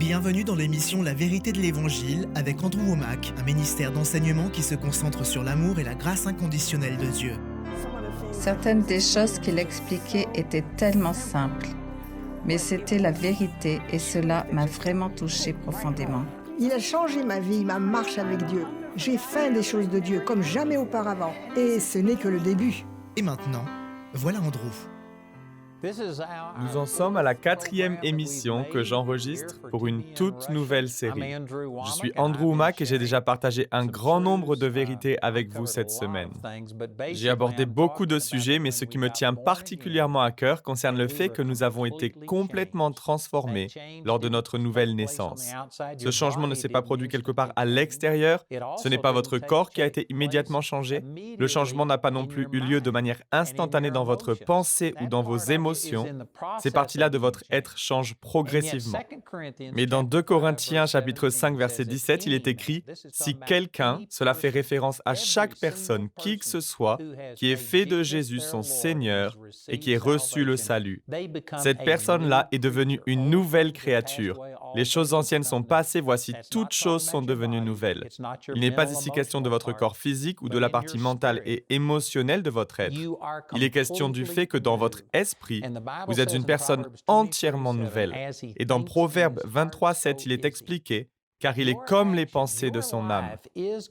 Bienvenue dans l'émission La vérité de l'Évangile avec Andrew Wommack, un ministère d'enseignement qui se concentre sur l'amour et la grâce inconditionnelle de Dieu. Certaines des choses qu'il expliquait étaient tellement simples, mais c'était la vérité et cela m'a vraiment touchée profondément. Il a changé ma vie, ma marche avec Dieu. J'ai faim des choses de Dieu comme jamais auparavant. Et ce n'est que le début. Et maintenant, voilà Andrew. Nous en sommes à la 4e émission que j'enregistre pour une toute nouvelle série. Je suis Andrew Wommack et j'ai déjà partagé un grand nombre de vérités avec vous cette semaine. J'ai abordé beaucoup de sujets, mais ce qui me tient particulièrement à cœur concerne le fait que nous avons été complètement transformés lors de notre nouvelle naissance. Ce changement ne s'est pas produit quelque part à l'extérieur, ce n'est pas votre corps qui a été immédiatement changé, le changement n'a pas non plus eu lieu de manière instantanée dans votre pensée ou dans vos émotions. Ces parties-là de votre être changent progressivement. Mais dans 2 Corinthiens chapitre 5 verset 17, il est écrit « Si quelqu'un, cela fait référence à chaque personne, qui que ce soit, qui ait fait de Jésus son Seigneur et qui ait reçu le salut, cette personne-là est devenue une nouvelle créature. Les choses anciennes sont passées, voici toutes choses sont devenues nouvelles. » Il n'est pas ici question de votre corps physique ou de la partie mentale et émotionnelle de votre être. Il est question du fait que dans votre esprit, vous êtes une personne entièrement nouvelle. Et dans Proverbe 23:7, il est expliqué « Car il est comme les pensées de son âme. »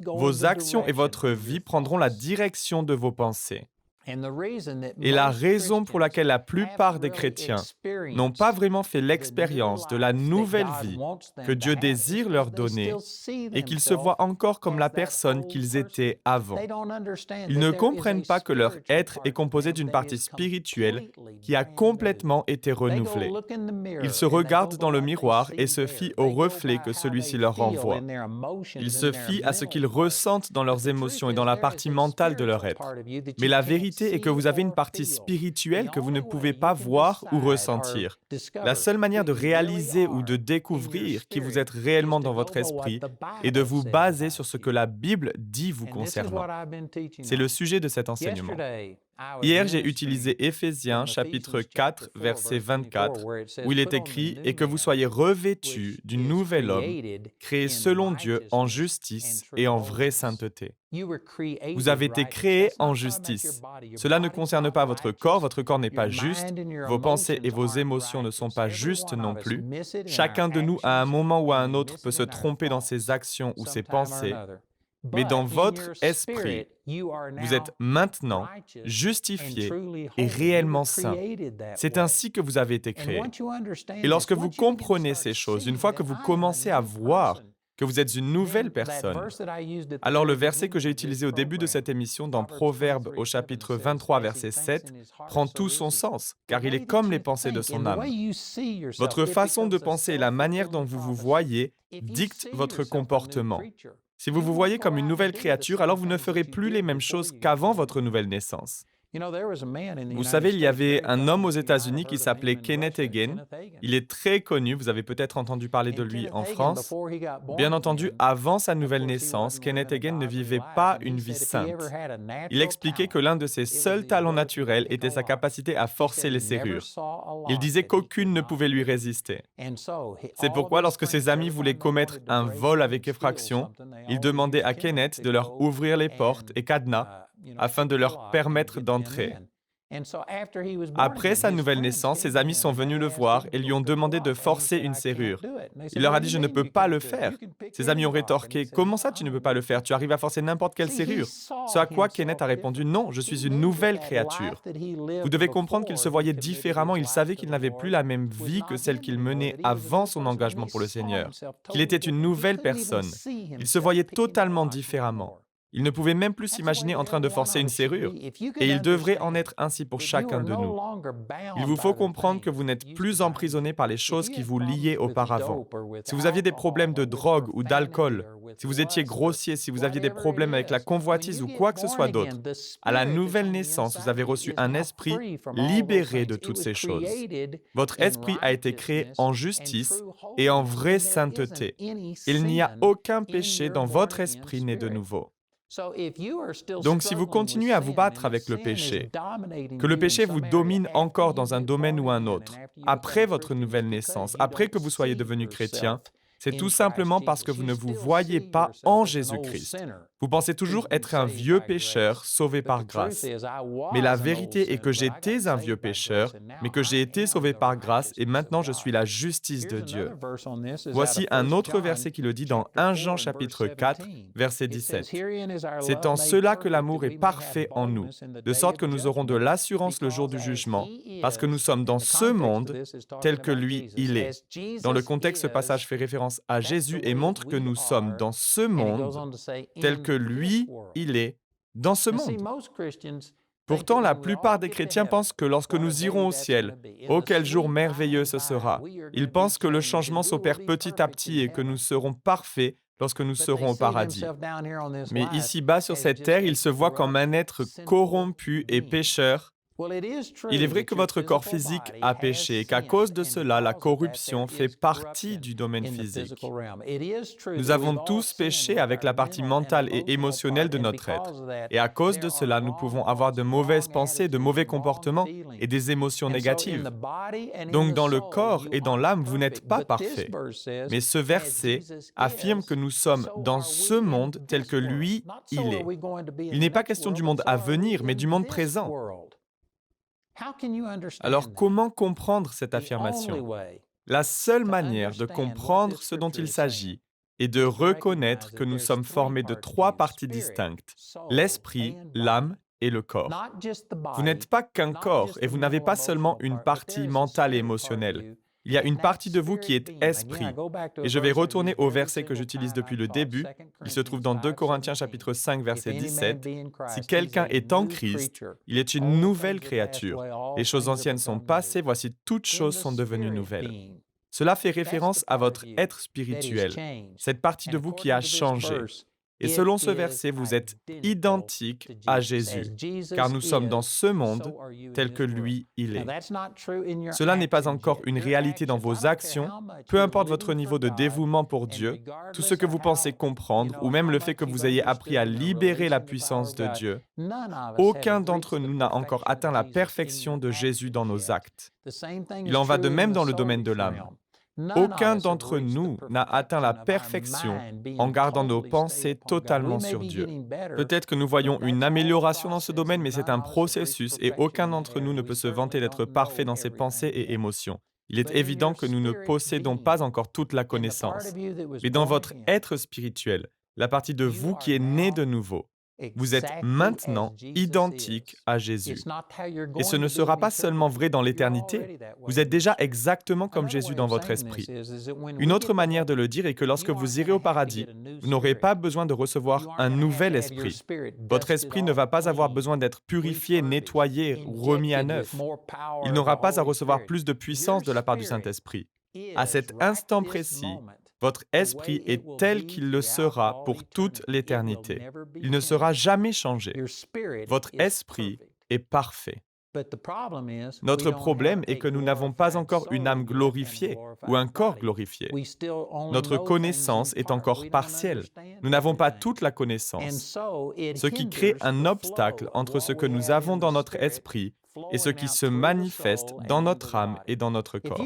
Vos actions et votre vie prendront la direction de vos pensées. Et la raison pour laquelle la plupart des chrétiens n'ont pas vraiment fait l'expérience de la nouvelle vie que Dieu désire leur donner et qu'ils se voient encore comme la personne qu'ils étaient avant. Ils ne comprennent pas que leur être est composé d'une partie spirituelle qui a complètement été renouvelée. Ils se regardent dans le miroir et se fient au reflet que celui-ci leur renvoie. Ils se fient à ce qu'ils ressentent dans leurs émotions et dans la partie mentale de leur être. Mais la vérité est que vous avez une partie spirituelle que vous ne pouvez pas voir ou ressentir. La seule manière de réaliser ou de découvrir qui vous êtes réellement dans votre esprit est de vous baser sur ce que la Bible dit vous concernant. C'est le sujet de cet enseignement. Hier, j'ai utilisé Éphésiens chapitre 4, verset 24, où il est écrit « Et que vous soyez revêtus du nouvel homme, créé selon Dieu en justice et en vraie sainteté. » Vous avez été créés en justice. Cela ne concerne pas votre corps n'est pas juste, vos pensées et vos émotions ne sont pas justes non plus. Chacun de nous, à un moment ou à un autre, peut se tromper dans ses actions ou ses pensées. Mais dans votre esprit, vous êtes maintenant justifié et réellement saint. C'est ainsi que vous avez été créé. Et lorsque vous comprenez ces choses, une fois que vous commencez à voir que vous êtes une nouvelle personne, alors le verset que j'ai utilisé au début de cette émission dans Proverbe au chapitre 23, verset 7, prend tout son sens, car il est comme les pensées de son âme. Votre façon de penser et la manière dont vous vous voyez dictent votre comportement. Si vous vous voyez comme une nouvelle créature, alors vous ne ferez plus les mêmes choses qu'avant votre nouvelle naissance. Vous savez, il y avait un homme aux États-Unis qui s'appelait Kenneth Hagin. Il est très connu, vous avez peut-être entendu parler de lui en France. Bien entendu, avant sa nouvelle naissance, Kenneth Hagin ne vivait pas une vie sainte. Il expliquait que l'un de ses seuls talents naturels était sa capacité à forcer les serrures. Il disait qu'aucune ne pouvait lui résister. C'est pourquoi, lorsque ses amis voulaient commettre un vol avec effraction, ils demandaient à Kenneth de leur ouvrir les portes et cadenas afin de leur permettre d'entrer. Après sa nouvelle naissance, ses amis sont venus le voir et lui ont demandé de forcer une serrure. Il leur a dit « Je ne peux pas le faire ». Ses amis ont rétorqué « Comment ça, tu ne peux pas le faire? Tu arrives à forcer n'importe quelle serrure ». Ce à quoi Kenneth a répondu « Non, je suis une nouvelle créature ». Vous devez comprendre qu'il se voyait différemment. Il savait qu'il n'avait plus la même vie que celle qu'il menait avant son engagement pour le Seigneur, qu'il était une nouvelle personne. Il se voyait totalement différemment. Il ne pouvait même plus s'imaginer en train de forcer une serrure. Et il devrait en être ainsi pour chacun de nous. Il vous faut comprendre que vous n'êtes plus emprisonné par les choses qui vous liaient auparavant. Si vous aviez des problèmes de drogue ou d'alcool, si vous étiez grossier, si vous aviez des problèmes avec la convoitise ou quoi que ce soit d'autre, à la nouvelle naissance, vous avez reçu un esprit libéré de toutes ces choses. Votre esprit a été créé en justice et en vraie sainteté. Il n'y a aucun péché dans votre esprit né de nouveau. Donc si vous continuez à vous battre avec le péché, que le péché vous domine encore dans un domaine ou un autre, après votre nouvelle naissance, après que vous soyez devenu chrétien, c'est tout simplement parce que vous ne vous voyez pas en Jésus-Christ. Vous pensez toujours être un vieux pécheur sauvé par grâce. Mais la vérité est que j'étais un vieux pécheur, mais que j'ai été sauvé par grâce et maintenant je suis la justice de Dieu. Voici un autre verset qui le dit dans 1 Jean chapitre 4, verset 17. C'est en cela que l'amour est parfait en nous, de sorte que nous aurons de l'assurance le jour du jugement, parce que nous sommes dans ce monde tel que lui, il est. Dans le contexte, ce passage fait référence à Jésus et montre que nous sommes dans ce monde tel que lui, il est, dans ce monde. Pourtant, la plupart des chrétiens pensent que lorsque nous irons au ciel, oh quel jour merveilleux ce sera. Ils pensent que le changement s'opère petit à petit et que nous serons parfaits lorsque nous serons au paradis. Mais ici-bas sur cette terre, ils se voient comme un être corrompu et pécheur. Il est vrai que votre corps physique a péché et qu'à cause de cela, la corruption fait partie du domaine physique. Nous avons tous péché avec la partie mentale et émotionnelle de notre être. Et à cause de cela, nous pouvons avoir de mauvaises pensées, de mauvais comportements et des émotions négatives. Donc dans le corps et dans l'âme, vous n'êtes pas parfait. Mais ce verset affirme que nous sommes dans ce monde tel que lui, il est. Il n'est pas question du monde à venir, mais du monde présent. Alors, comment comprendre cette affirmation? La seule manière de comprendre ce dont il s'agit est de reconnaître que nous sommes formés de 3 parties distinctes, l'esprit, l'âme et le corps. Vous n'êtes pas qu'un corps et vous n'avez pas seulement une partie mentale et émotionnelle. Il y a une partie de vous qui est esprit. Et je vais retourner au verset que j'utilise depuis le début. Il se trouve dans 2 Corinthiens chapitre 5, verset 17. Si quelqu'un est en Christ, il est une nouvelle créature. Les choses anciennes sont passées, voici toutes choses sont devenues nouvelles. Cela fait référence à votre être spirituel, cette partie de vous qui a changé. Et selon ce verset, vous êtes identique à Jésus, car nous sommes dans ce monde tel que lui, il est. Cela n'est pas encore une réalité dans vos actions, peu importe votre niveau de dévouement pour Dieu, tout ce que vous pensez comprendre, ou même le fait que vous ayez appris à libérer la puissance de Dieu. Aucun d'entre nous n'a encore atteint la perfection de Jésus dans nos actes. Il en va de même dans le domaine de l'âme. Aucun d'entre nous n'a atteint la perfection en gardant nos pensées totalement sur Dieu. Peut-être que nous voyons une amélioration dans ce domaine, mais c'est un processus et aucun d'entre nous ne peut se vanter d'être parfait dans ses pensées et émotions. Il est évident que nous ne possédons pas encore toute la connaissance. Mais dans votre être spirituel, la partie de vous qui est née de nouveau, vous êtes maintenant identique à Jésus. Et ce ne sera pas seulement vrai dans l'éternité, vous êtes déjà exactement comme Jésus dans votre esprit. Une autre manière de le dire est que lorsque vous irez au paradis, vous n'aurez pas besoin de recevoir un nouvel esprit. Votre esprit ne va pas avoir besoin d'être purifié, nettoyé ou remis à neuf. Il n'aura pas à recevoir plus de puissance de la part du Saint-Esprit. À cet instant précis, votre esprit est tel qu'il le sera pour toute l'éternité. Il ne sera jamais changé. Votre esprit est parfait. Notre problème est que nous n'avons pas encore une âme glorifiée ou un corps glorifié. Notre connaissance est encore partielle. Nous n'avons pas toute la connaissance, ce qui crée un obstacle entre ce que nous avons dans notre esprit et ce qui se manifeste dans notre âme et dans notre corps.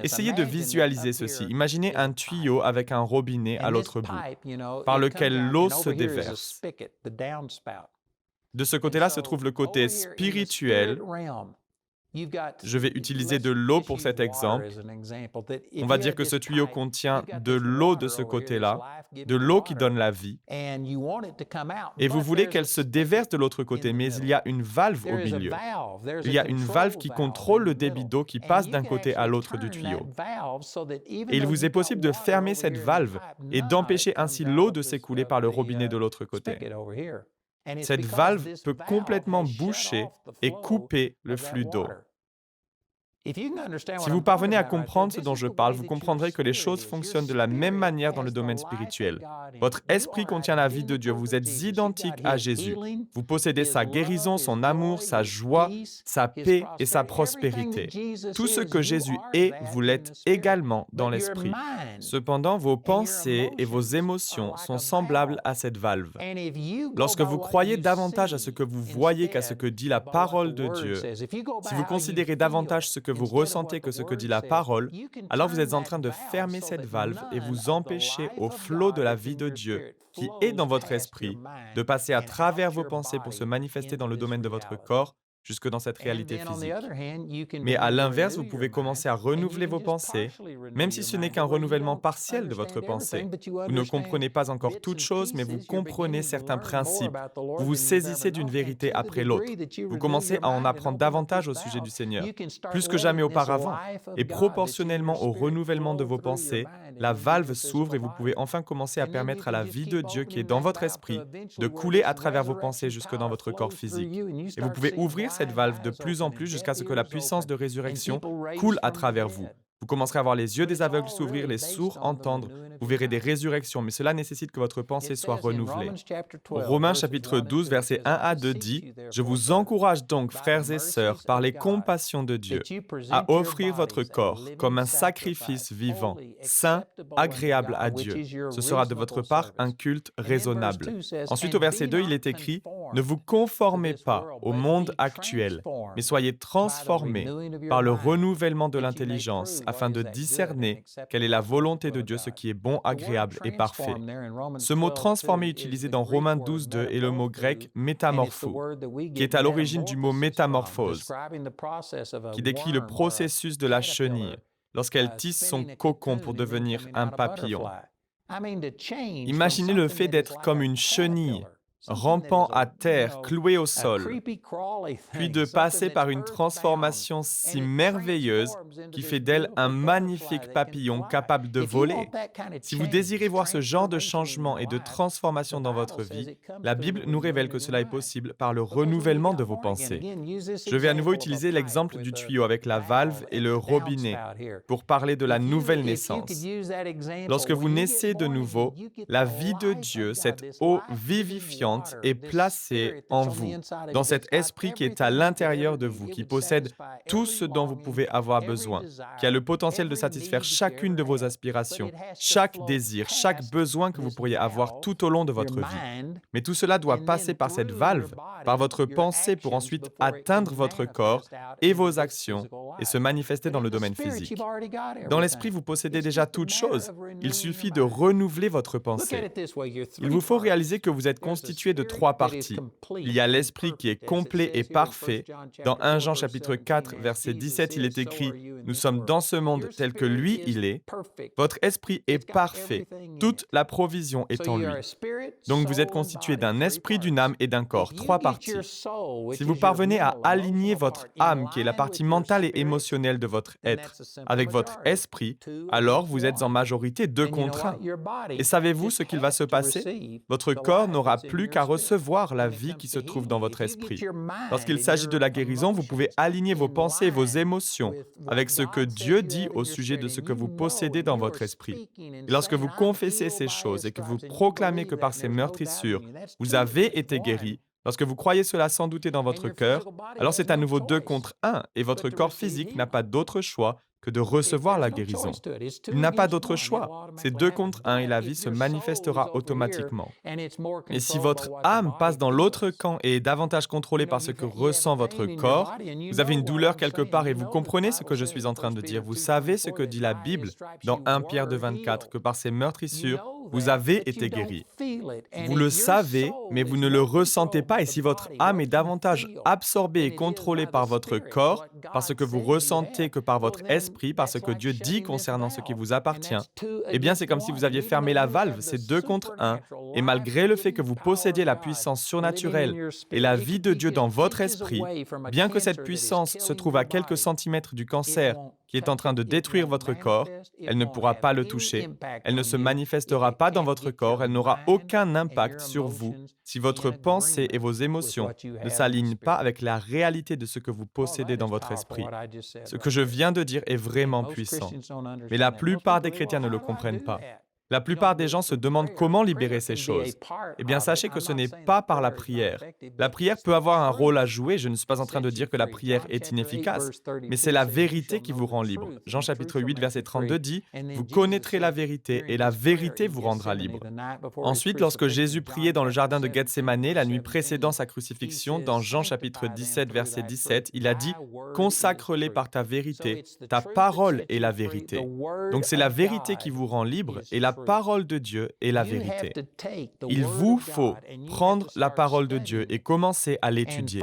Essayez de visualiser ceci. Imaginez un tuyau avec un robinet à l'autre bout, par lequel l'eau se déverse. De ce côté-là se trouve le côté spirituel. Je vais utiliser de l'eau pour cet exemple. On va dire que ce tuyau contient de l'eau de ce côté-là, de l'eau qui donne la vie, et vous voulez qu'elle se déverse de l'autre côté, mais il y a une valve au milieu. Il y a une valve qui contrôle le débit d'eau qui passe d'un côté à l'autre du tuyau. Et il vous est possible de fermer cette valve et d'empêcher ainsi l'eau de s'écouler par le robinet de l'autre côté. Cette valve peut complètement boucher et couper le flux d'eau. Si vous parvenez à comprendre ce dont je parle, vous comprendrez que les choses fonctionnent de la même manière dans le domaine spirituel. Votre esprit contient la vie de Dieu. Vous êtes identique à Jésus. Vous possédez sa guérison, son amour, sa joie, sa paix et sa prospérité. Tout ce que Jésus est, vous l'êtes également dans l'esprit. Cependant, vos pensées et vos émotions sont semblables à cette valve. Lorsque vous croyez davantage à ce que vous voyez qu'à ce que dit la parole de Dieu, si vous considérez davantage ce que vous ressentez que ce que dit la parole, alors vous êtes en train de fermer cette valve et vous empêchez au flot de la vie de Dieu, qui est dans votre esprit, de passer à travers vos pensées pour se manifester dans le domaine de votre corps, jusque dans cette réalité physique. Mais à l'inverse, vous pouvez commencer à renouveler vos pensées, même si ce n'est qu'un renouvellement partiel de votre pensée. Vous ne comprenez pas encore toutes choses, mais vous comprenez certains principes. Vous vous saisissez d'une vérité après l'autre. Vous commencez à en apprendre davantage au sujet du Seigneur, plus que jamais auparavant. Et proportionnellement au renouvellement de vos pensées, la valve s'ouvre et vous pouvez enfin commencer à permettre à la vie de Dieu qui est dans votre esprit de couler à travers vos pensées jusque dans votre corps physique. Et vous pouvez ouvrir cette valve de plus en plus jusqu'à ce que la puissance de résurrection coule à travers vous. Vous commencerez à voir les yeux des aveugles s'ouvrir, les sourds entendre. Vous verrez des résurrections, mais cela nécessite que votre pensée soit renouvelée. Romains chapitre 12, versets 1 à 2 dit « Je vous encourage donc, frères et sœurs, par les compassions de Dieu, à offrir votre corps comme un sacrifice vivant, saint, agréable à Dieu. Ce sera de votre part un culte raisonnable. » Ensuite, au verset 2, il est écrit « Ne vous conformez pas au monde actuel, mais soyez transformés par le renouvellement de l'intelligence, afin de discerner quelle est la volonté de Dieu, ce qui est bon, agréable et parfait. » Ce mot « transformer » utilisé dans Romains 12, 2 est le mot grec « métamorpho », qui est à l'origine du mot « métamorphose », qui décrit le processus de la chenille lorsqu'elle tisse son cocon pour devenir un papillon. Imaginez le fait d'être comme une chenille, rampant à terre, cloué au sol, puis de passer par une transformation si merveilleuse qui fait d'elle un magnifique papillon capable de voler. Si vous désirez voir ce genre de changement et de transformation dans votre vie, la Bible nous révèle que cela est possible par le renouvellement de vos pensées. Je vais à nouveau utiliser l'exemple du tuyau avec la valve et le robinet pour parler de la nouvelle naissance. Lorsque vous naissez de nouveau, la vie de Dieu, cette eau vivifiante, est placée en vous, dans cet esprit qui est à l'intérieur de vous, qui possède tout ce dont vous pouvez avoir besoin, qui a le potentiel de satisfaire chacune de vos aspirations, chaque désir, chaque besoin que vous pourriez avoir tout au long de votre vie. Mais tout cela doit passer par cette valve, par votre pensée pour ensuite atteindre votre corps et vos actions et se manifester dans le domaine physique. Dans l'esprit, vous possédez déjà toutes choses. Il suffit de renouveler votre pensée. Il vous faut réaliser que vous êtes constitué de trois parties. Il y a l'esprit qui est complet et parfait. Dans 1 Jean chapitre 4, verset 17, il est écrit « Nous sommes dans ce monde tel que lui, il est. Votre esprit est parfait. Toute la provision est en lui. » Donc vous êtes constitué d'un esprit, d'une âme et d'un corps. Trois parties. Si vous parvenez à aligner votre âme, qui est la partie mentale et émotionnelle de votre être, avec votre esprit, alors vous êtes en majorité 2 contre 1. Et savez-vous ce qu'il va se passer? Votre corps n'aura plus qu'à recevoir la vie qui se trouve dans votre esprit. Lorsqu'il s'agit de la guérison, vous pouvez aligner vos pensées et vos émotions avec ce que Dieu dit au sujet de ce que vous possédez dans votre esprit. Et lorsque vous confessez ces choses et que vous proclamez que par ces meurtrissures, vous avez été guéri, lorsque vous croyez cela sans douter dans votre cœur, alors c'est à nouveau 2 contre 1 et votre corps physique n'a pas d'autre choix que de recevoir la guérison. Il n'a pas d'autre choix. C'est 2 contre 1 et la vie se manifestera automatiquement. Et si votre âme passe dans l'autre camp et est davantage contrôlée par ce que ressent votre corps, vous avez une douleur quelque part et vous comprenez ce que je suis en train de dire. Vous savez ce que dit la Bible dans 1 Pierre 2,24, que par ces meurtrissures, vous avez été guéri. Vous le savez, mais vous ne le ressentez pas. Et si votre âme est davantage absorbée et contrôlée par votre corps, parce que vous ressentez que par votre esprit, par ce que Dieu dit concernant ce qui vous appartient, eh bien c'est comme si vous aviez fermé la valve, c'est 2 contre 1. Et malgré le fait que vous possédiez la puissance surnaturelle et la vie de Dieu dans votre esprit, bien que cette puissance se trouve à quelques centimètres du cancer qui est en train de détruire votre corps, elle ne pourra pas le toucher, elle ne se manifestera pas dans votre corps, elle n'aura aucun impact sur vous si votre pensée et vos émotions ne s'alignent pas avec la réalité de ce que vous possédez dans votre esprit. Ce que je viens de dire est vraiment puissant, mais la plupart des chrétiens ne le comprennent pas. La plupart des gens se demandent comment libérer ces choses. Eh bien, sachez que ce n'est pas par la prière. La prière peut avoir un rôle à jouer, je ne suis pas en train de dire que la prière est inefficace, mais c'est la vérité qui vous rend libre. Jean chapitre 8, verset 32 dit « Vous connaîtrez la vérité et la vérité vous rendra libre ». Ensuite, lorsque Jésus priait dans le jardin de Gethsémanée la nuit précédant sa crucifixion, dans Jean chapitre 17, verset 17, il a dit « Consacre-les par ta vérité, ta parole est la vérité ». Donc c'est la vérité qui vous rend libre et la parole de Dieu est la vérité. Il vous faut prendre la parole de Dieu et commencer à l'étudier.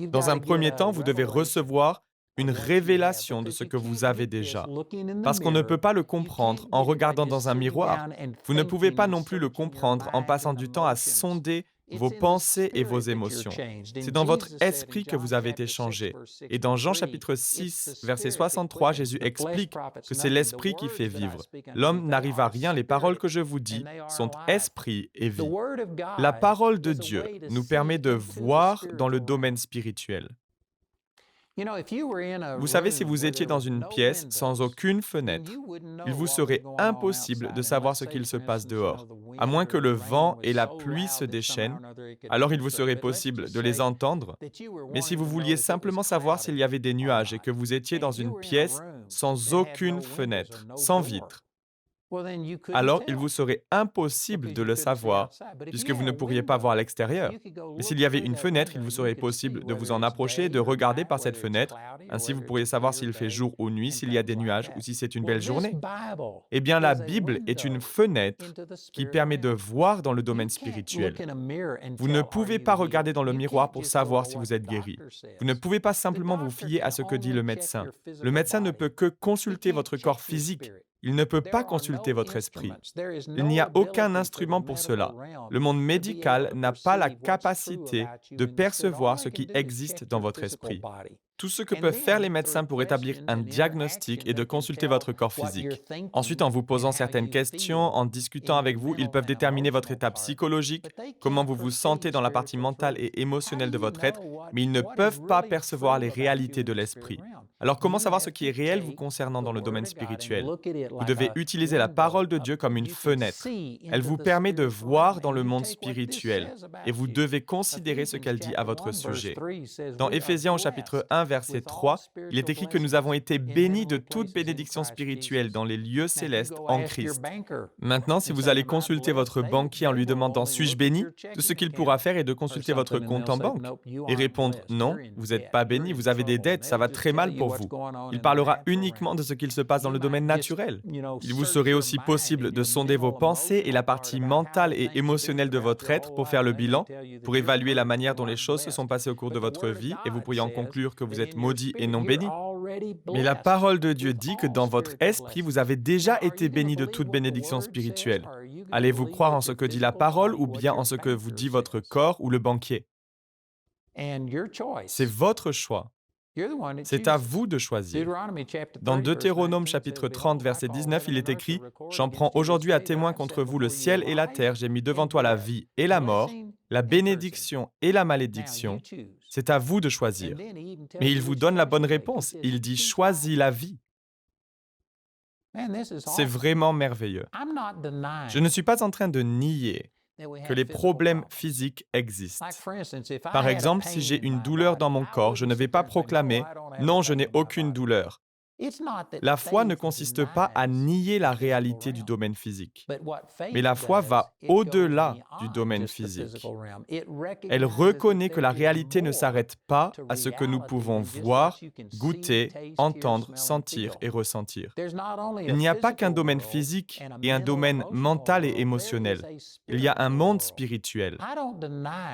Dans un premier temps, vous devez recevoir une révélation de ce que vous avez déjà. Parce qu'on ne peut pas le comprendre en regardant dans un miroir. Vous ne pouvez pas non plus le comprendre en passant du temps à sonder vos pensées et vos émotions. C'est dans votre esprit que vous avez été changé. Et dans Jean chapitre 6, verset 63, Jésus explique que c'est l'esprit qui fait vivre. L'homme n'arrive à rien, les paroles que je vous dis sont esprit et vie. La parole de Dieu nous permet de voir dans le domaine spirituel. Vous savez, si vous étiez dans une pièce sans aucune fenêtre, il vous serait impossible de savoir ce qu'il se passe dehors. À moins que le vent et la pluie se déchaînent, alors il vous serait possible de les entendre. Mais si vous vouliez simplement savoir s'il y avait des nuages et que vous étiez dans une pièce sans aucune fenêtre, sans vitre, alors il vous serait impossible de le savoir, puisque vous ne pourriez pas voir l'extérieur. Mais s'il y avait une fenêtre, il vous serait possible de vous en approcher et de regarder par cette fenêtre. Ainsi, vous pourriez savoir s'il fait jour ou nuit, s'il y a des nuages ou si c'est une belle journée. Eh bien, la Bible est une fenêtre qui permet de voir dans le domaine spirituel. Vous ne pouvez pas regarder dans le miroir pour savoir si vous êtes guéri. Vous ne pouvez pas simplement vous fier à ce que dit le médecin. Le médecin ne peut que consulter votre corps physique. Il ne peut pas consulter votre esprit. Il n'y a aucun instrument pour cela. Le monde médical n'a pas la capacité de percevoir ce qui existe dans votre esprit. Tout ce que peuvent faire les médecins pour établir un diagnostic est de consulter votre corps physique. Ensuite, en vous posant certaines questions, en discutant avec vous, ils peuvent déterminer votre état psychologique, comment vous vous sentez dans la partie mentale et émotionnelle de votre être, mais ils ne peuvent pas percevoir les réalités de l'esprit. Alors, comment savoir ce qui est réel vous concernant dans le domaine spirituel? Vous devez utiliser la parole de Dieu comme une fenêtre. Elle vous permet de voir dans le monde spirituel et vous devez considérer ce qu'elle dit à votre sujet. Dans Éphésiens au chapitre 1, verset 3, il est écrit que nous avons été bénis de toute bénédiction spirituelle dans les lieux célestes en Christ. Maintenant, si vous allez consulter votre banquier en lui demandant « Suis-je béni ?», tout ce qu'il pourra faire est de consulter votre compte en banque et répondre « Non, vous n'êtes pas béni, vous avez des dettes, ça va très mal pour vous ». Il parlera uniquement de ce qu'il se passe dans le domaine naturel. Il vous serait aussi possible de sonder vos pensées et la partie mentale et émotionnelle de votre être pour faire le bilan, pour évaluer la manière dont les choses se sont passées au cours de votre vie et vous pourriez en conclure que vous êtes maudit et non béni. Mais la parole de Dieu dit que dans votre esprit, vous avez déjà été béni de toute bénédiction spirituelle. Allez-vous croire en ce que dit la parole ou bien en ce que vous dit votre corps ou le banquier? C'est votre choix. C'est à vous de choisir. Dans Deutéronome chapitre 30, verset 19, il est écrit « J'en prends aujourd'hui à témoin contre vous le ciel et la terre, j'ai mis devant toi la vie et la mort, la bénédiction et la malédiction. C'est à vous de choisir. » Mais il vous donne la bonne réponse. Il dit « Choisis la vie ». C'est vraiment merveilleux. Je ne suis pas en train de nier que les problèmes physiques existent. Par exemple, si j'ai une douleur dans mon corps, je ne vais pas proclamer « Non, je n'ai aucune douleur ». La foi ne consiste pas à nier la réalité du domaine physique, mais la foi va au-delà du domaine physique. Elle reconnaît que la réalité ne s'arrête pas à ce que nous pouvons voir, goûter, entendre, sentir et ressentir. Il n'y a pas qu'un domaine physique et un domaine mental et émotionnel. Il y a un monde spirituel.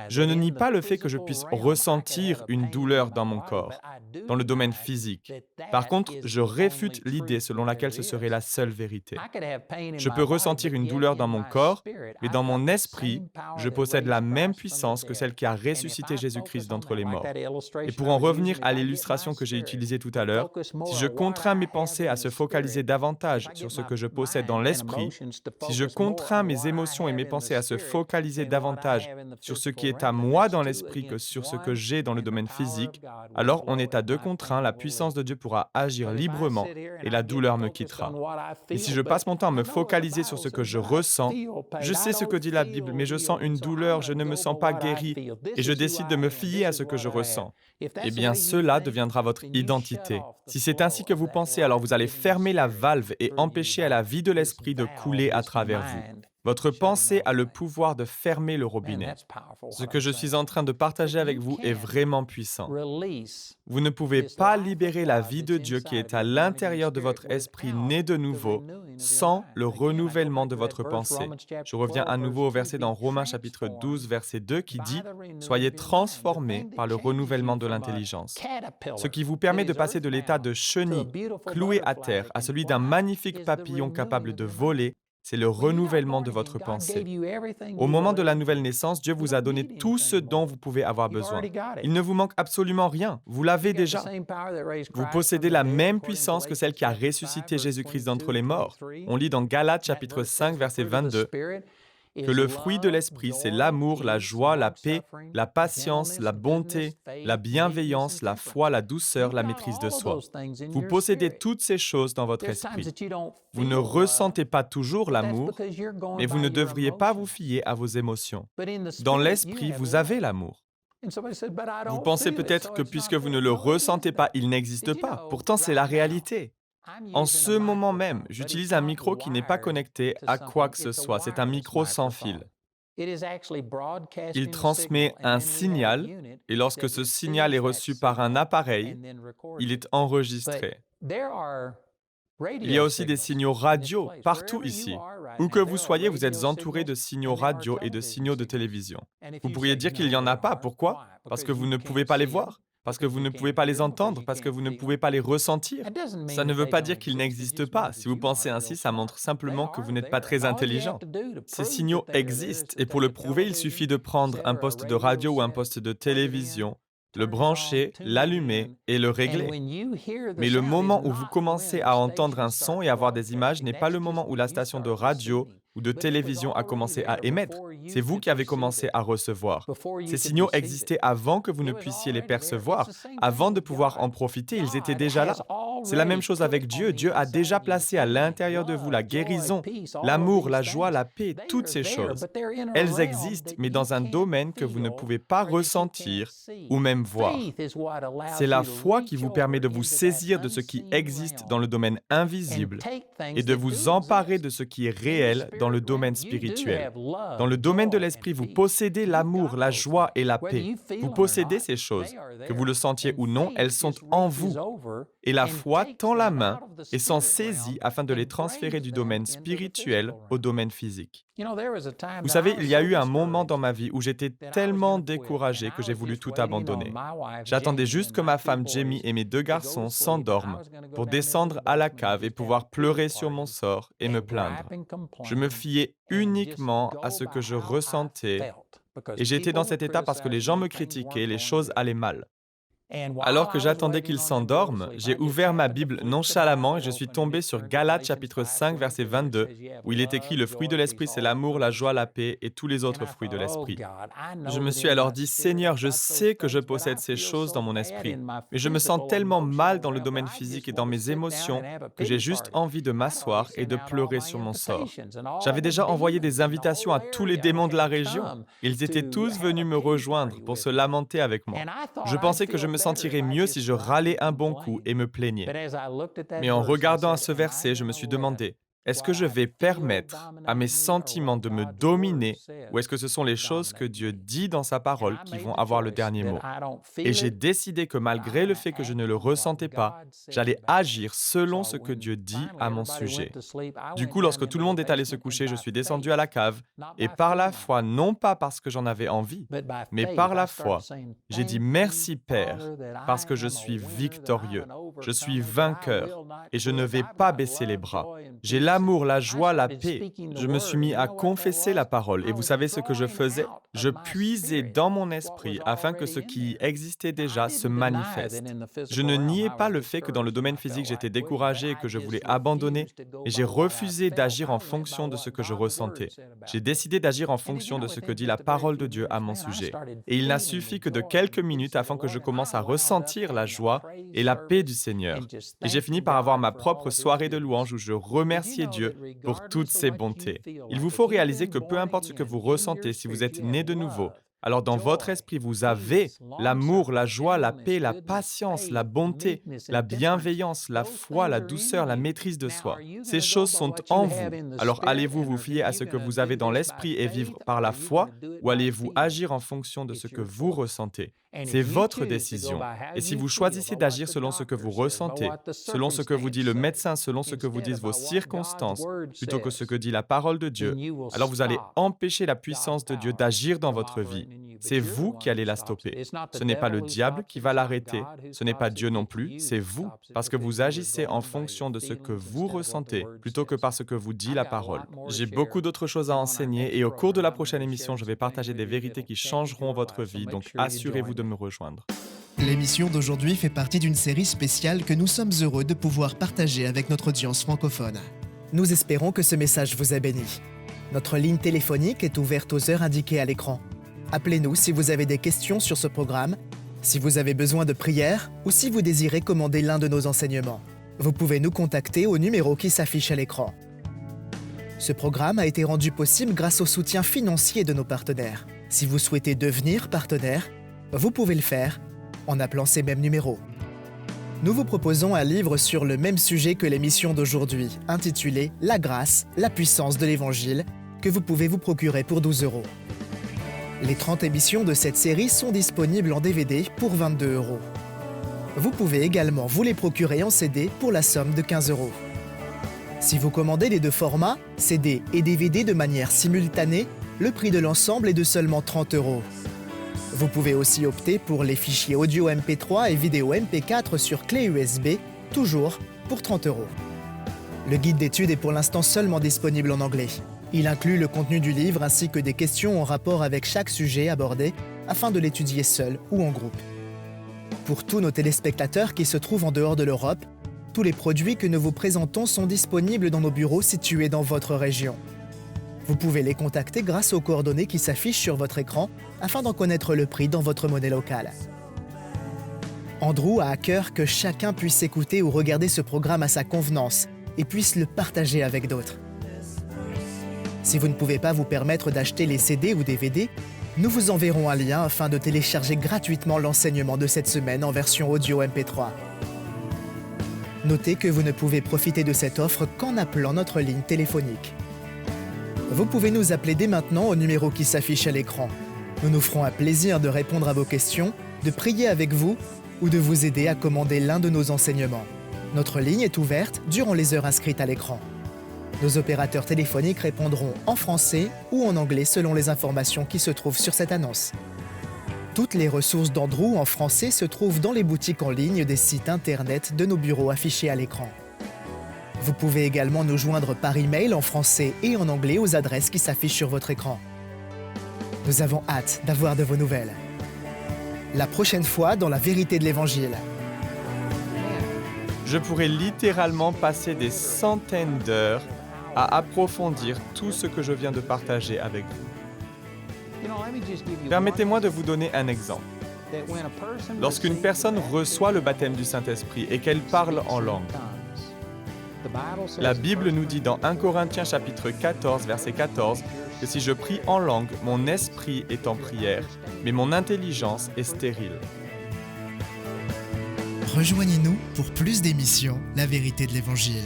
Je ne nie pas le fait que je puisse ressentir une douleur dans mon corps, dans le domaine physique. Par contre, je réfute l'idée selon laquelle ce serait la seule vérité. Je peux ressentir une douleur dans mon corps, mais dans mon esprit, je possède la même puissance que celle qui a ressuscité Jésus-Christ d'entre les morts. Et pour en revenir à l'illustration que j'ai utilisée tout à l'heure, si je contrains mes pensées à se focaliser davantage sur ce que je possède dans l'esprit, si je contrains mes émotions et mes pensées à se focaliser davantage sur ce qui est à moi dans l'esprit que sur ce que j'ai dans le domaine physique, alors on est à deux contre un, la puissance de Dieu pourra agir librement et la douleur me quittera. Et si je passe mon temps à me focaliser sur ce que je ressens, je sais ce que dit la Bible, mais je sens une douleur, je ne me sens pas guéri, et je décide de me fier à ce que je ressens. Eh bien, cela deviendra votre identité. Si c'est ainsi que vous pensez, alors vous allez fermer la valve et empêcher à la vie de l'esprit de couler à travers vous. Votre pensée a le pouvoir de fermer le robinet. Ce que je suis en train de partager avec vous est vraiment puissant. Vous ne pouvez pas libérer la vie de Dieu qui est à l'intérieur de votre esprit né de nouveau sans le renouvellement de votre pensée. Je reviens à nouveau au verset dans Romains chapitre 12, verset 2 qui dit « Soyez transformés par le renouvellement de l'intelligence », ce qui vous permet de passer de l'état de chenille clouée à terre à celui d'un magnifique papillon capable de voler. C'est le renouvellement de votre pensée. Au moment de la nouvelle naissance, Dieu vous a donné tout ce dont vous pouvez avoir besoin. Il ne vous manque absolument rien. Vous l'avez déjà. Vous possédez la même puissance que celle qui a ressuscité Jésus-Christ d'entre les morts. On lit dans Galates chapitre 5, verset 22, que le fruit de l'esprit, c'est l'amour, la joie, la paix, la patience, la bonté, la bienveillance, la foi, la douceur, la maîtrise de soi. Vous possédez toutes ces choses dans votre esprit. Vous ne ressentez pas toujours l'amour, mais vous ne devriez pas vous fier à vos émotions. Dans l'esprit, vous avez l'amour. Vous pensez peut-être que puisque vous ne le ressentez pas, il n'existe pas. Pourtant, c'est la réalité. En ce moment même, j'utilise un micro qui n'est pas connecté à quoi que ce soit. C'est un micro sans fil. Il transmet un signal et lorsque ce signal est reçu par un appareil, il est enregistré. Il y a aussi des signaux radio partout ici. Où que vous soyez, vous êtes entouré de signaux radio et de signaux de télévision. Vous pourriez dire qu'il n'y en a pas. Pourquoi? Parce que vous ne pouvez pas les voir. Parce que vous ne pouvez pas les entendre, parce que vous ne pouvez pas les ressentir. Ça ne veut pas dire qu'ils n'existent pas. Si vous pensez ainsi, ça montre simplement que vous n'êtes pas très intelligent. Ces signaux existent et pour le prouver, il suffit de prendre un poste de radio ou un poste de télévision, le brancher, l'allumer et le régler. Mais le moment où vous commencez à entendre un son et à voir des images n'est pas le moment où la station de radio ou de télévision a commencé à émettre. C'est vous qui avez commencé à recevoir. Ces signaux existaient avant que vous ne puissiez les percevoir. Avant de pouvoir en profiter, ils étaient déjà là. C'est la même chose avec Dieu. Dieu a déjà placé à l'intérieur de vous la guérison, l'amour, la joie, la paix, toutes ces choses. Elles existent, mais dans un domaine que vous ne pouvez pas ressentir ou même voir. C'est la foi qui vous permet de vous saisir de ce qui existe dans le domaine invisible et de vous emparer de ce qui est réel dans le domaine spirituel. Dans le domaine de l'esprit, vous possédez l'amour, la joie et la paix. Vous possédez ces choses. Que vous le sentiez ou non, elles sont en vous. Et la foi tend la main et s'en saisit afin de les transférer du domaine spirituel au domaine physique. Vous savez, il y a eu un moment dans ma vie où j'étais tellement découragé que j'ai voulu tout abandonner. J'attendais juste que ma femme Jamie et mes 2 garçons s'endorment pour descendre à la cave et pouvoir pleurer sur mon sort et me plaindre. Je me fiais uniquement à ce que je ressentais et j'étais dans cet état parce que les gens me critiquaient, les choses allaient mal. Alors que j'attendais qu'ils s'endorment, j'ai ouvert ma Bible nonchalamment et je suis tombé sur Galates chapitre 5, verset 22, où il est écrit « Le fruit de l'esprit, c'est l'amour, la joie, la paix et tous les autres fruits de l'esprit. » Je me suis alors dit « Seigneur, je sais que je possède ces choses dans mon esprit, mais je me sens tellement mal dans le domaine physique et dans mes émotions que j'ai juste envie de m'asseoir et de pleurer sur mon sort. » J'avais déjà envoyé des invitations à tous les démons de la région. Ils étaient tous venus me rejoindre pour se lamenter avec moi. Je pensais que je me sentirais mieux si je râlais un bon coup et me plaignais. Mais en regardant à ce verset, je me suis demandé, Est-ce que je vais permettre à mes sentiments de me dominer ou est-ce que ce sont les choses que Dieu dit dans sa parole qui vont avoir le dernier mot? Et j'ai décidé que malgré le fait que je ne le ressentais pas, j'allais agir selon ce que Dieu dit à mon sujet. Du coup, lorsque tout le monde est allé se coucher, je suis descendu à la cave et par la foi, non pas parce que j'en avais envie, mais par la foi, j'ai dit merci Père parce que je suis victorieux, je suis vainqueur et je ne vais pas baisser les bras. J'ai l'amour, la joie, la paix. Je me suis mis à confesser la parole et vous savez ce que je faisais? Je puisais dans mon esprit afin que ce qui existait déjà se manifeste. Je ne niais pas le fait que dans le domaine physique j'étais découragé et que je voulais abandonner et j'ai refusé d'agir en fonction de ce que je ressentais. J'ai décidé d'agir en fonction de ce que dit la parole de Dieu à mon sujet. Et il n'a suffi que de quelques minutes afin que je commence à ressentir la joie et la paix du Seigneur. Et j'ai fini par avoir ma propre soirée de louange où je remerciais Dieu pour toutes ses bontés. Il vous faut réaliser que peu importe ce que vous ressentez, si vous êtes né de nouveau, alors dans votre esprit, vous avez l'amour, la joie, la paix, la patience, la bonté, la bienveillance, la foi, la douceur, la maîtrise de soi. Ces choses sont en vous. Alors allez-vous vous fier à ce que vous avez dans l'esprit et vivre par la foi ou allez-vous agir en fonction de ce que vous ressentez? C'est votre décision. Et si vous choisissez d'agir selon ce que vous ressentez, selon ce que vous dit le médecin, selon ce que vous disent vos circonstances, plutôt que ce que dit la parole de Dieu, alors vous allez empêcher la puissance de Dieu d'agir dans votre vie. C'est vous qui allez la stopper. Ce n'est pas le diable qui va l'arrêter, ce n'est pas Dieu non plus, c'est vous, parce que vous agissez en fonction de ce que vous ressentez, plutôt que par ce que vous dit la parole. J'ai beaucoup d'autres choses à enseigner et au cours de la prochaine émission, je vais partager des vérités qui changeront votre vie, donc assurez-vous de me rejoindre. L'émission d'aujourd'hui fait partie d'une série spéciale que nous sommes heureux de pouvoir partager avec notre audience francophone. Nous espérons que ce message vous a béni. Notre ligne téléphonique est ouverte aux heures indiquées à l'écran. Appelez-nous si vous avez des questions sur ce programme, si vous avez besoin de prière ou si vous désirez commander l'un de nos enseignements. Vous pouvez nous contacter au numéro qui s'affiche à l'écran. Ce programme a été rendu possible grâce au soutien financier de nos partenaires. Si vous souhaitez devenir partenaire, vous pouvez le faire en appelant ces mêmes numéros. Nous vous proposons un livre sur le même sujet que l'émission d'aujourd'hui, intitulé « La grâce, la puissance de l'Évangile » que vous pouvez vous procurer pour 12 €. Les 30 émissions de cette série sont disponibles en DVD pour 22 €. Vous pouvez également vous les procurer en CD pour la somme de 15 €. Si vous commandez les deux formats, CD et DVD de manière simultanée, le prix de l'ensemble est de seulement 30 €. Vous pouvez aussi opter pour les fichiers audio MP3 et vidéo MP4 sur clé USB, toujours pour 30 €. Le guide d'études est pour l'instant seulement disponible en anglais. Il inclut le contenu du livre ainsi que des questions en rapport avec chaque sujet abordé afin de l'étudier seul ou en groupe. Pour tous nos téléspectateurs qui se trouvent en dehors de l'Europe, tous les produits que nous vous présentons sont disponibles dans nos bureaux situés dans votre région. Vous pouvez les contacter grâce aux coordonnées qui s'affichent sur votre écran afin d'en connaître le prix dans votre monnaie locale. Andrew a à cœur que chacun puisse écouter ou regarder ce programme à sa convenance et puisse le partager avec d'autres. Si vous ne pouvez pas vous permettre d'acheter les CD ou DVD, nous vous enverrons un lien afin de télécharger gratuitement l'enseignement de cette semaine en version audio MP3. Notez que vous ne pouvez profiter de cette offre qu'en appelant notre ligne téléphonique. Vous pouvez nous appeler dès maintenant au numéro qui s'affiche à l'écran. Nous nous ferons un plaisir de répondre à vos questions, de prier avec vous ou de vous aider à commander l'un de nos enseignements. Notre ligne est ouverte durant les heures inscrites à l'écran. Nos opérateurs téléphoniques répondront en français ou en anglais selon les informations qui se trouvent sur cette annonce. Toutes les ressources d'Andrew en français se trouvent dans les boutiques en ligne des sites internet de nos bureaux affichés à l'écran. Vous pouvez également nous joindre par email en français et en anglais aux adresses qui s'affichent sur votre écran. Nous avons hâte d'avoir de vos nouvelles. La prochaine fois dans la vérité de l'Évangile. Je pourrais littéralement passer des centaines d'heures à approfondir tout ce que je viens de partager avec vous. Permettez-moi de vous donner un exemple. Lorsqu'une personne reçoit le baptême du Saint-Esprit et qu'elle parle en langue, la Bible nous dit dans 1 Corinthiens chapitre 14, verset 14, que si je prie en langue, mon esprit est en prière, mais mon intelligence est stérile. Rejoignez-nous pour plus d'émissions La vérité de l'Évangile.